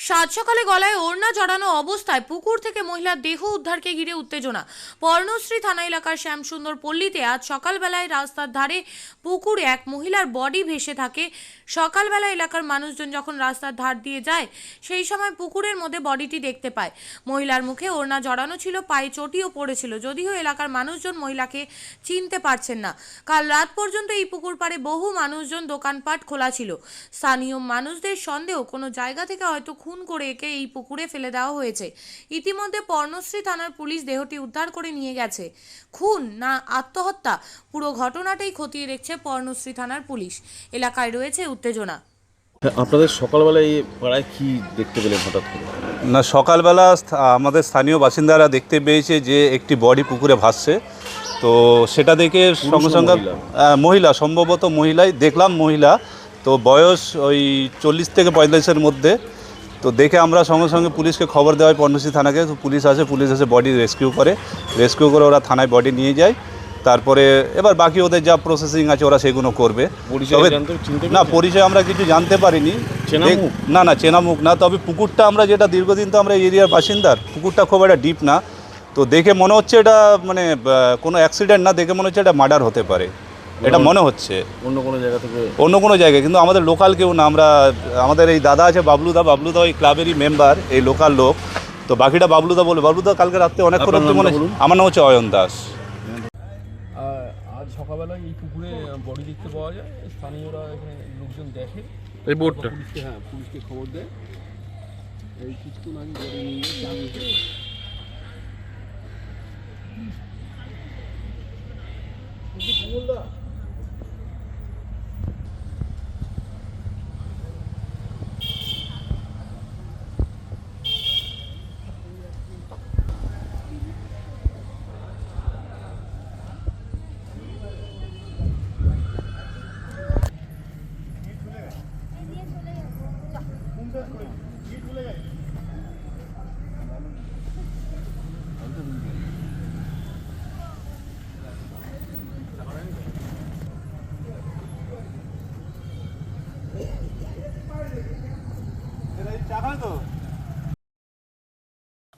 সাত সকালে গলায় ওড়না জড়ানো অবস্থায় পুকুর থেকে মহিলার দেহ উদ্ধারকে ঘিরে উত্তেজনা। পর্ণশ্রী থানা এলাকার শ্যামসুন্দর পল্লীতে আজ সকালবেলায় রাস্তার ধারে পুকুরে এক মহিলার বডি ভেসে থাকে। সকালবেলা এলাকার মানুষজন যখন রাস্তার ধার দিয়ে যায় সেই সময় পুকুরের মধ্যে বডিটি দেখতে পায়। মহিলার মুখে ওড়না জড়ানো ছিল, পায়ে চটিও পড়েছিল। যদিও এলাকার মানুষজন মহিলাকে চিনতে পারছেন না। কাল রাত পর্যন্ত এই পুকুর পাড়ে বহু মানুষজন দোকানপাট খোলা ছিল। স্থানীয় মানুষদের সন্দেহ কোনো জায়গা থেকে হয়তো খুন করে একে এই পুকুরে ফেলে দেওয়া হয়েছে। ইতিমধ্যে পর্ণশ্রী থানার পুলিশ দেহটি উদ্ধার করে নিয়ে গেছে। খুন না আত্মহত্যা, পুরো ঘটনাটাই খতিয়ে দেখছে পর্ণশ্রী থানার পুলিশ। এলাকায় রয়েছে উত্তেজনা। আপনাদের সকালবেলায় এই পাড়ায় কি দেখতে পেলেন হঠাৎ করে? না, সকালবেলা আমাদের স্থানীয় বাসিন্দারা দেখতে পেয়েছে যে একটি বডি পুকুরে ভাসছে। তো সেটা দেখে সঙ্গে সঙ্গে মহিলা, সম্ভবত মহিলাই দেখলাম। মহিলা তো বয়স ওই 40 থেকে 45-এর মধ্যে। তো দেখে আমরা সঙ্গে সঙ্গে পুলিশকে খবর দেওয়া হয়, পর্ণশ্রী থানাকে। তো পুলিশ এসে বডি রেস্কিউ করে ওরা থানায় বডি নিয়ে যায়। তারপরে এবার বাকি ওদের যা প্রসেসিং আছে ওরা সেগুলো করবে। তবে না, পরিচয় আমরা কিছু জানতে পারিনি। না, চেনা মুখ না। তবে পুকুরটা আমরা যেটা দীর্ঘদিন তো আমরা এরিয়ার বাসিন্দার, পুকুরটা খুব একটা ডিপ না। তো দেখে মনে হচ্ছে এটা মানে কোনো অ্যাক্সিডেন্ট না, দেখে মনে হচ্ছে এটা মার্ডার হতে পারে, এটা মনে হচ্ছে অন্য কোনো জায়গায়। কিন্তু আমাদের লোকাল কেউ না। আমাদের এই দাদা আছে বাবলুদা ওই ক্লাবেরই মেম্বার, এই লোকাল লোক। তো বাকিটা বাবলুদা বলে। বাবলুদা কালকে রাত্রে অনেক করে মনে। আমার নাম হচ্ছে অয়ন দাস। আজ সকালবেলা এই পুকুরে বডি দেখতে পাওয়া যায়। স্থানীয়রা এখানে লোকজন দেখে, এই বোটটা পুলিশকে খবর দেয়। এই কিছুক্ষণ আগে বডি নিয়ে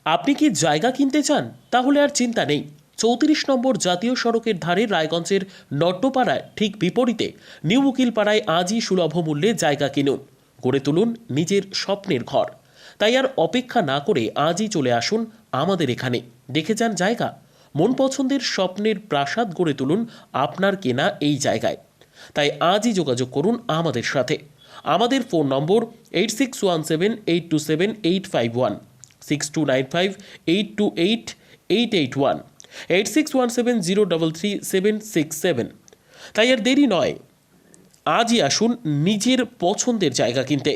আপনি কি জায়গা কিনতে চান? তাহলে আর চিন্তা নেই। 34 নম্বর জাতীয় সড়কের ধারে রায়গঞ্জের নট্টপাড়ায় ঠিক বিপরীতে নিউ উকিলপাড়ায় আজই সুলভ মূল্যে জায়গা কিনুন, গড়ে তুলুন নিজের স্বপ্নের ঘর। তাই আর অপেক্ষা না করে আজই চলে আসুন আমাদের এখানে, দেখে যান জায়গা। মন পছন্দের স্বপ্নের প্রাসাদ গড়ে তুলুন আপনার কেনা এই জায়গায়। তাই আজই যোগাযোগ করুন আমাদের সাথে। আমাদের ফোন নম্বর 8617827851, 6295828881, 8617033767। তাই আর দেরি নয়, আজই আসুন নিজের পছন্দের জায়গা কিনতে।